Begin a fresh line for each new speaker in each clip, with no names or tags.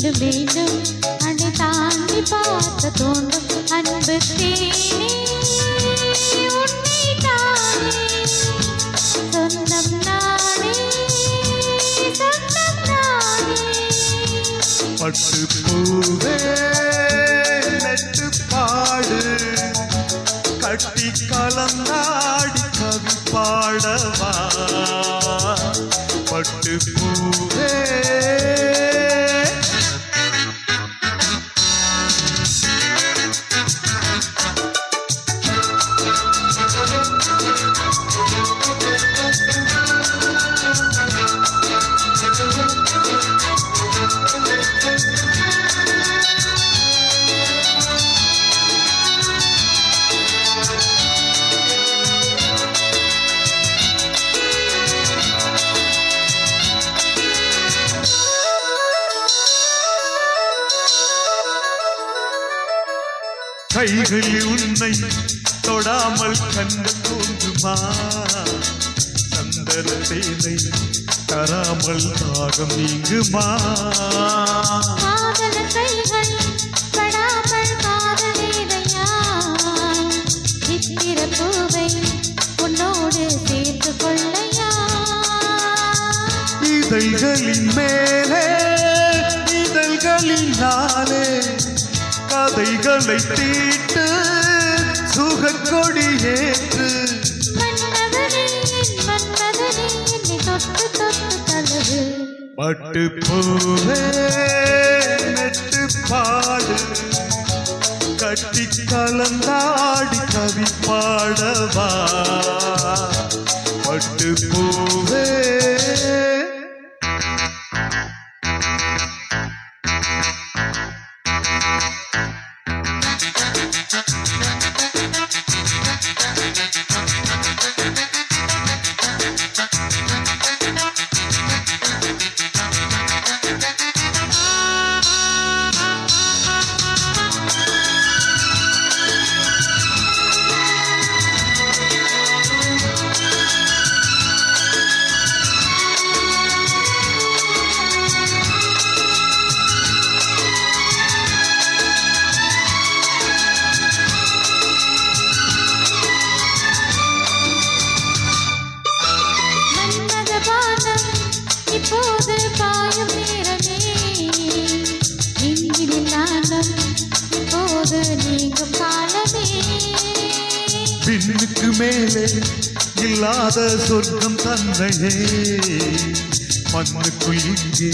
மீண்டும் மீண்டும் அணை தாண்டி பார்க்க தோன்றும் அன்பு தேனே உன்னை தானே சொந்தம் நானே சொந்தம் நானே
பட்டு பூவே நெட்டு பாடு கட்டி கலந்தாடி கவி பாடவா பட்டு பூவே கைகளில் உன்னை தொடாமல் கண்டு தோன்றுமா சந்தன தேனை தராமல் தாகம் நீங்குமா
காதலன் கைகள் படாமல் காதலேதையா சித்திர பூவை உன்னோடு சேர்த்து கொள்ளையா
இதழ்களின் மேலே இதழ்களினாலே கதைகளை தீட்டு சுகக்கொடி ஏற்று பட்டு பூவே நெட்டு பாடு கட்டி கலந்தாடி கவி பாடவா பட்டு பூவே
இப்போது பாயும் நேரமே இங்கில் நாணம் இப்போது நீங்கும் காலமே
பின்னுக்கு மேலே இல்லாத சொர்க்கம் தன்னையே மண்ணுக்குள் இங்கே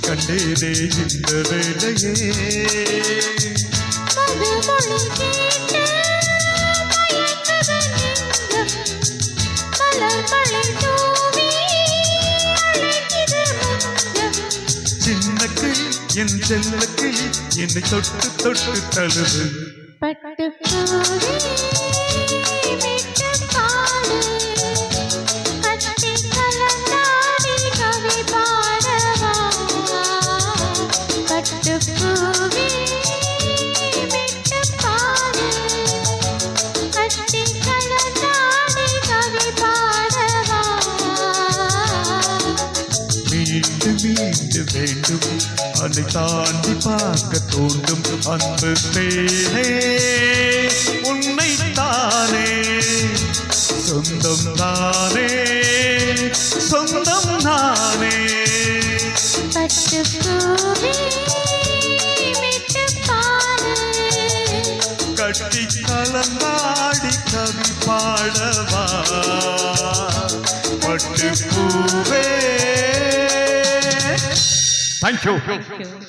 கண்டேனே இந்த வேலையே
மதுமொழி கேட்டு மயங்குது நெஞ்சம் மலர் மழை தூவி அழைக்குது மஞ்சம்
சின்ன கிளி என் செல்ல கிளி என்னை தொட்டு தொட்டு தழுவு
பட்டு பூவே விட்டு பாடு கட்டி கலந்தாடி கவி பாடவா பட்டு பூவே விட்டு பாடு கட்டி கலந்தாடி கவி பாடவா
மீண்டும் மீண்டும் வேண்டும் அதை தாண்டி பார்க்க தோன்றும் அன்பு தேனே உன்னை தானே சொந்தம் தானே சொந்தம் நானே
பட்டு பூவே விட்டு பாடு
கட்டி கலந்தாடி கவி பாடவா பட்டு பூவே. Thank you.